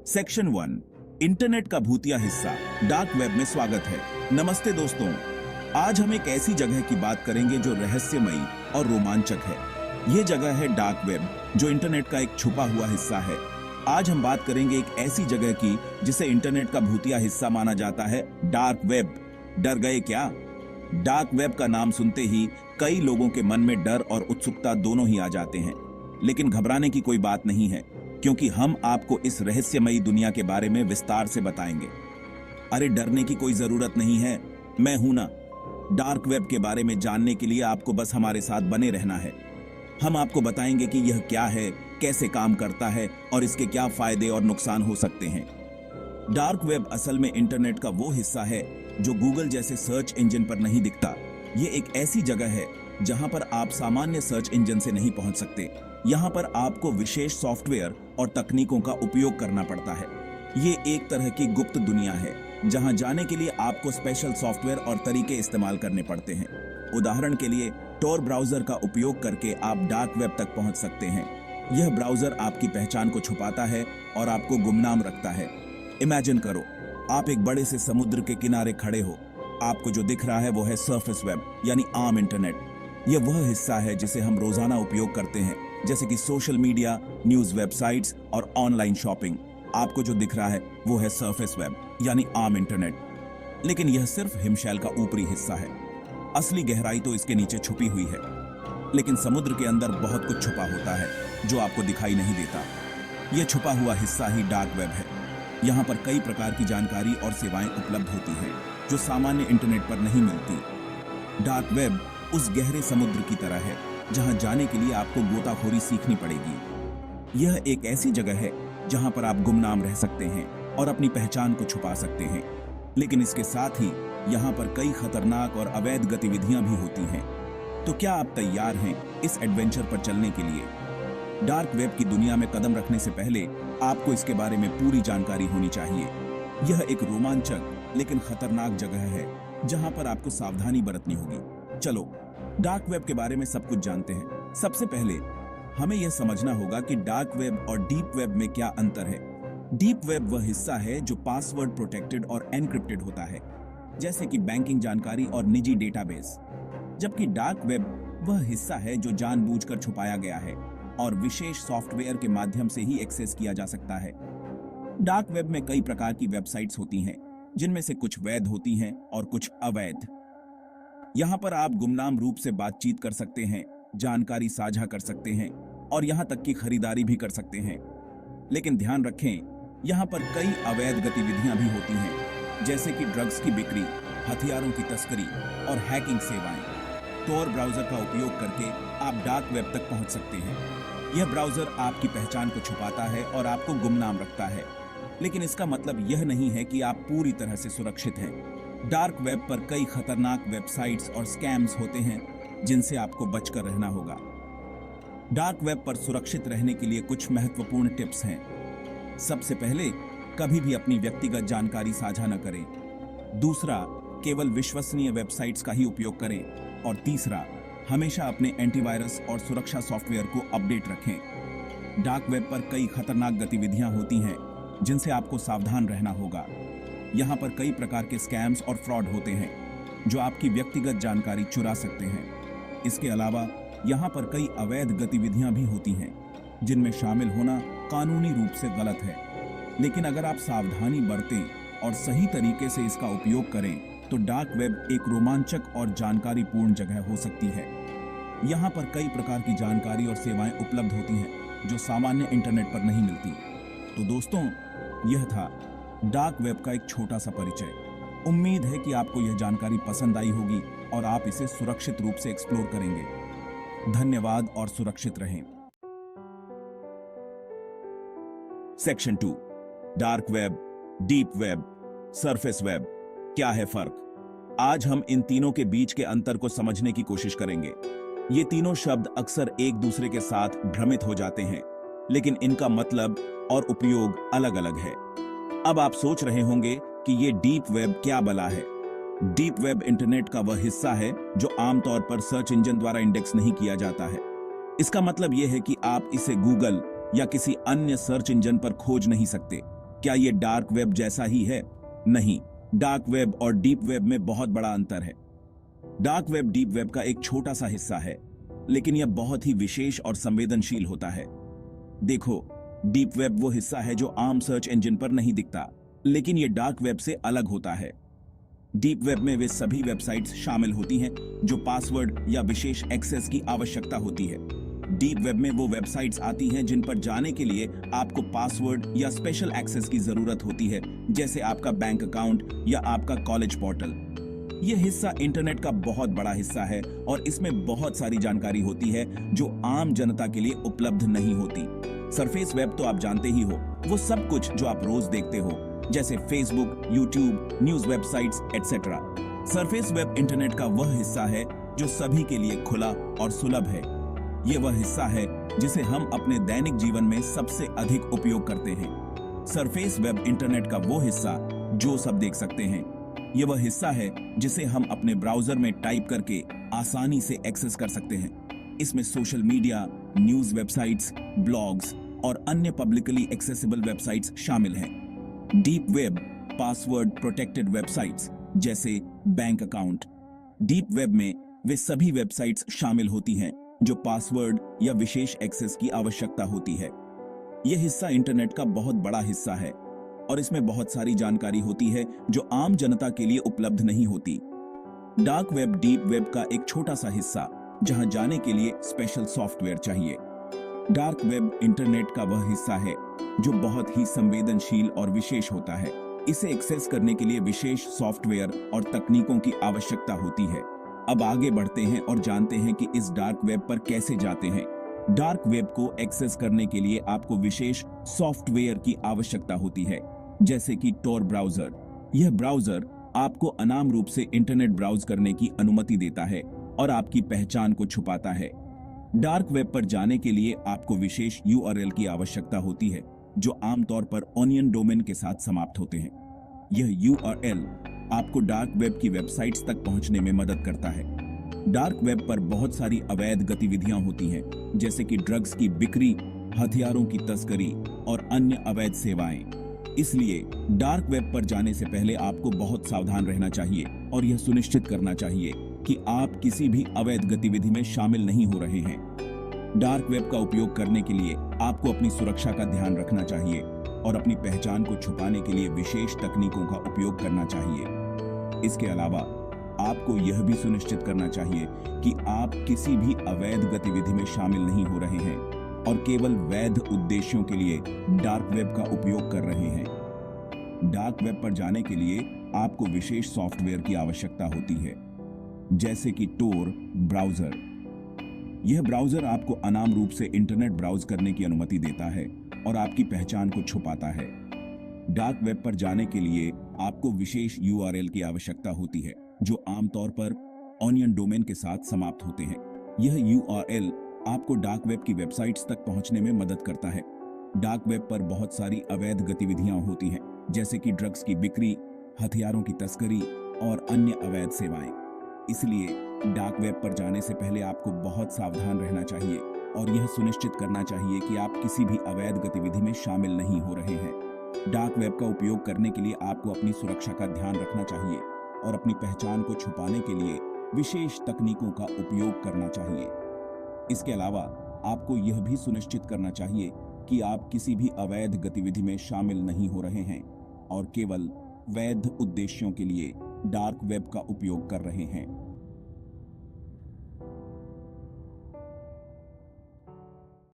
Section 1 internet का भूतिया हिस्सा डार्क वेब में स्वागत है। नमस्ते दोस्तों, आज हम एक ऐसी जगह की बात करेंगे जो रहस्यमयी और रोमांचक है। ये जगह है डार्क वेब, जो इंटरनेट का एक छुपा हुआ हिस्सा है। आज हम बात करेंगे एक ऐसी जगह की जिसे इंटरनेट का भूतिया हिस्सा माना जाता है, डार्क वेब। डर गए क्या? डार्क वेब का नाम सुनते ही कई लोगों के मन में डर और उत्सुकता दोनों ही आ जाते हैं, लेकिन घबराने की कोई बात नहीं है, क्योंकि हम आपको इस रहस्यमयी दुनिया के बारे में विस्तार से बताएंगे। अरे डरने की कोई जरूरत नहीं है, मैं हूं ना। डार्क वेब के बारे में जानने के लिए आपको बस हमारे साथ बने रहना है। हम आपको बताएंगे कि यह क्या है, कैसे काम करता है और इसके क्या फायदे और नुकसान हो सकते हैं। डार्क वेब असल में इंटरनेट का वो हिस्सा है जो गूगल जैसे सर्च इंजन पर नहीं दिखता। ये एक ऐसी जगह है जहां पर आप सामान्य सर्च इंजन से नहीं पहुंच सकते। यहाँ पर आपको विशेष सॉफ्टवेयर और तकनीकों का उपयोग करना पड़ता है। ये एक तरह की गुप्त दुनिया है जहां जाने के लिए आपको स्पेशल सॉफ्टवेयर और तरीके इस्तेमाल करने पड़ते हैं। उदाहरण के लिए टॉर ब्राउजर का उपयोग करके आप डार्क वेब तक पहुंच सकते हैं। यह ब्राउजर आपकी पहचान को छुपाता है और आपको गुमनाम रखता है। इमेजिन करो, आप एक बड़े से समुद्र के किनारे खड़े हो। आपको जो दिख रहा है वो है सरफेस वेब, यानी आम इंटरनेट। यह वह हिस्सा है जिसे हम रोजाना उपयोग करते हैं, जैसे कि सोशल मीडिया, न्यूज वेबसाइट्स और ऑनलाइन शॉपिंग। आपको जो दिख रहा है वो है सरफेस वेब, यानी आम इंटरनेट। लेकिन यह सिर्फ हिमशैल का ऊपरी हिस्सा है। असली गहराई तो इसके नीचे छुपी हुई है। लेकिन समुद्र के अंदर बहुत कुछ छुपा होता है जो आपको दिखाई नहीं देता। यह छुपा हुआ हिस्सा ही डार्क वेब है। यहाँ पर कई प्रकार की जानकारी और सेवाएं उपलब्ध होती हैं जो सामान्य इंटरनेट पर नहीं मिलती। डार्क वेब उस गहरे समुद्र की तरह है जहां जाने के लिए आपको गोताखोरी सीखनी पड़ेगी। यह एक ऐसी जगह है जहां पर आप गुमनाम रह सकते हैं और अपनी पहचान को छुपा सकते हैं। लेकिन इसके साथ ही यहाँ पर कई खतरनाक और अवैध गतिविधियां भी होती हैं। तो क्या आप तैयार हैं इस एडवेंचर पर चलने के लिए? डार्क वेब की दुनिया में कदम रखने से पहले आपको इसके बारे में पूरी जानकारी होनी चाहिए। यह एक रोमांचक लेकिन खतरनाक जगह है जहां पर आपको सावधानी बरतनी होगी। चलो डार्क वेब के बारे में सब कुछ जानते हैं। सबसे पहले हमें यह समझना होगा कि डार्क वेब और डीप वेब में क्या अंतर है। डीप वेब वह हिस्सा है जो पासवर्ड प्रोटेक्टेड और एनक्रिप्टेड होता है, जैसे कि बैंकिंग जानकारी और निजी डेटाबेस। जबकि डार्क वेब वह हिस्सा है जो जानबूझकर छुपाया गया है और विशेष सॉफ्टवेयर के माध्यम से ही एक्सेस किया जा सकता है। डार्क वेब में कई प्रकार की वेबसाइट्स होती हैं, जिनमें से कुछ वैध होती हैं और कुछ अवैध। यहाँ पर आप गुमनाम रूप से बातचीत कर सकते हैं, जानकारी साझा कर सकते हैं और यहाँ तक कि खरीदारी भी कर सकते हैं। लेकिन ध्यान रखें, यहाँ पर कई अवैध गतिविधियां भी होती हैं, जैसे कि ड्रग्स की बिक्री, हथियारों की तस्करी और हैकिंग सेवाएं। टॉर ब्राउजर का उपयोग करके आप डार्क वेब तक पहुंच सकते हैं। यह ब्राउजर आपकी पहचान को छुपाता है और आपको गुमनाम रखता है, लेकिन इसका मतलब यह नहीं है कि आप पूरी तरह से सुरक्षित हैं। डार्क वेब पर कई खतरनाक वेबसाइट्स और स्कैम्स होते हैं जिनसे आपको बचकर रहना होगा। डार्क वेब पर सुरक्षित रहने के लिए कुछ महत्वपूर्ण टिप्स हैं। सबसे पहले, कभी भी अपनी व्यक्तिगत जानकारी साझा न करें। दूसरा, केवल विश्वसनीय वेबसाइट्स का ही उपयोग करें। और तीसरा, हमेशा अपने एंटीवायरस और सुरक्षा सॉफ्टवेयर को अपडेट रखें। डार्क वेब पर कई खतरनाक गतिविधियां होती हैं जिनसे आपको सावधान रहना होगा। यहाँ पर कई प्रकार के स्कैम्स और फ्रॉड होते हैं जो आपकी व्यक्तिगत जानकारी चुरा सकते हैं। इसके अलावा यहाँ पर कई अवैध गतिविधियां भी होती हैं जिनमें शामिल होना कानूनी रूप से गलत है। लेकिन अगर आप सावधानी बरतें और सही तरीके से इसका उपयोग करें तो डार्क वेब एक रोमांचक और जानकारीपूर्ण जगह हो सकती है। यहाँ पर कई प्रकार की जानकारी और सेवाएं उपलब्ध होती हैं जो सामान्य इंटरनेट पर नहीं मिलती। तो दोस्तों, यह था डार्क वेब का एक छोटा सा परिचय। उम्मीद है कि आपको यह जानकारी पसंद आई होगी और आप इसे सुरक्षित रूप से एक्सप्लोर करेंगे। धन्यवाद और सुरक्षित रहें। Section 2, dark web, deep web, surface web, क्या है फर्क? आज हम इन तीनों के बीच के अंतर को समझने की कोशिश करेंगे। ये तीनों शब्द अक्सर एक दूसरे के साथ भ्रमित हो जाते हैं, लेकिन इनका मतलब और उपयोग अलग अलग है। अब आप सोच रहे होंगे कि ये डीप वेब क्या बला है। डीप वेब इंटरनेट का वह हिस्सा है जो आमतौर पर सर्च इंजन द्वारा इंडेक्स नहीं किया जाता है। इसका मतलब यह है कि आप इसे गूगल या किसी अन्य सर्च इंजन पर खोज नहीं सकते। क्या ये डार्क वेब जैसा ही है? नहीं, डार्क वेब और डीप वेब में बहुत बड़ा अंतर है। डार्क वेब डीप वेब का एक छोटा सा हिस्सा है, लेकिन यह बहुत ही विशेष और संवेदनशील होता है। देखो, डीप वेब वो हिस्सा है जो आम सर्च इंजन पर नहीं दिखता, लेकिन यह डार्क वेब से अलग होता है। डीप वेब में वे सभी वेबसाइट्स शामिल होती हैं जो पासवर्ड या विशेष एक्सेस की आवश्यकता होती है। डीप वेब में वो वेबसाइट्स आती हैं जिन पर जाने के लिए आपको पासवर्ड या स्पेशल एक्सेस की जरूरत होती है, जैसे आपका बैंक अकाउंट या आपका कॉलेज पोर्टल। यह हिस्सा इंटरनेट का बहुत बड़ा हिस्सा है और इसमें बहुत सारी जानकारी होती है जो आम जनता के लिए उपलब्ध नहीं होती। सरफेस वेब तो आप जानते ही हो, वो सब कुछ जो आप रोज देखते हो, जैसे Facebook, YouTube, news websites etcetera. Surface web internet का वह हिस्सा है जो सभी के लिए खुला और सुलभ है। यह वह हिस्सा है जिसे हम अपने दैनिक जीवन में सबसे अधिक उपयोग करते हैं। सरफेस वेब इंटरनेट का वो हिस्सा जो सब देख सकते हैं। यह वह हिस्सा है जिसे हम अपने ब्राउजर में टाइप करके आसानी से एक्सेस कर सकते हैं। इसमें social media, news websites, blogs और अन्य पब्लिकली एक्सेसिबल वेबसाइट्स शामिल हैं। Deep web password protected websites जैसे बैंक अकाउंट। डीप वेब में वे सभी वेबसाइट्स शामिल होती हैं जो पासवर्ड या विशेष एक्सेस की आवश्यकता होती है। यह हिस्सा इंटरनेट का बहुत बड़ा हिस्सा है और इसमें बहुत सारी जानकारी होती है जो आम जनता के लिए उपलब्ध नहीं होती। डार्क वेब डीप वेब का एक छोटा सा हिस्सा जहां जाने के लिए स्पेशल सॉफ्टवेयर चाहिए। डार्क वेब इंटरनेट का वह हिस्सा है जो बहुत ही संवेदनशील और विशेष होता है। इसे एक्सेस करने के लिए विशेष सॉफ्टवेयर और तकनीकों की आवश्यकता होती है। अब आगे बढ़ते हैं और जानते हैं कि इस डार्क वेब पर कैसे जाते हैं। डार्क वेब को एक्सेस करने के लिए आपको विशेष सॉफ्टवेयर की आवश्यकता होती है, जैसे कि टोर ब्राउजर। यह ब्राउजर आपको अनाम रूप से इंटरनेट ब्राउज करने की अनुमति देता है और आपकी पहचान को छुपाता है। डार्क वेब पर जाने के लिए आपको विशेष URL की आवश्यकता होती है जो आमतौर पर ओनियन डोमेन के साथ समाप्त होते हैं। यह URL आपको डार्क वेब की वेबसाइट्स तक पहुंचने में मदद करता है। डार्क वेब पर बहुत सारी अवैध गतिविधियां होती हैं, जैसे कि ड्रग्स की बिक्री, हथियारों की तस्करी और अन्य अवैध सेवाएं। इसलिए डार्क वेब पर जाने से पहले आपको बहुत सावधान रहना चाहिए और यह सुनिश्चित करना चाहिए कि आप किसी भी अवैध गतिविधि में शामिल नहीं हो रहे हैं। डार्क वेब का उपयोग करने के लिए आपको अपनी सुरक्षा का ध्यान रखना चाहिए और अपनी पहचान को छुपाने के लिए विशेष तकनीकों का उपयोग करना चाहिए। इसके अलावा आपको यह भी सुनिश्चित करना चाहिए कि आप किसी भी अवैध गतिविधि में शामिल नहीं हो रहे हैं और केवल वैध उद्देश्यों के लिए डार्क वेब का उपयोग कर रहे हैं। डार्क वेब पर जाने के लिए आपको विशेष सॉफ्टवेयर की आवश्यकता होती है, जैसे कि टोर ब्राउजर। यह ब्राउजर आपको अनाम रूप से इंटरनेट ब्राउज करने की अनुमति देता है और आपकी पहचान को छुपाता है। डार्क वेब पर जाने के लिए आपको विशेष URL की आवश्यकता होती है जो आमतौर पर ओनियन डोमेन के साथ समाप्त होते हैं। यह URL आपको डार्क वेब की वेबसाइट्स तक पहुंचने में मदद करता है। डार्क वेब पर बहुत सारी अवैध गतिविधियां होती हैं, जैसे कि ड्रग्स की बिक्री, हथियारों की तस्करी और अन्य अवैध सेवाएं। इसलिए डार्क वेब पर जाने से पहले आपको बहुत सावधान रहना चाहिए और यह सुनिश्चित करना चाहिए कि आप किसी भी अवैध गतिविधि में शामिल नहीं हो रहे हैं। डार्क वेब का उपयोग करने के लिए आपको अपनी सुरक्षा का ध्यान रखना चाहिए और अपनी पहचान को छुपाने के लिए विशेष तकनीकों का उपयोग करना चाहिए। इसके अलावा आपको यह भी सुनिश्चित करना चाहिए कि आप किसी भी अवैध गतिविधि में शामिल नहीं हो रहे हैं और केवल वैध उद्देश्यों के लिए डार्क वेब का उपयोग कर रहे हैं।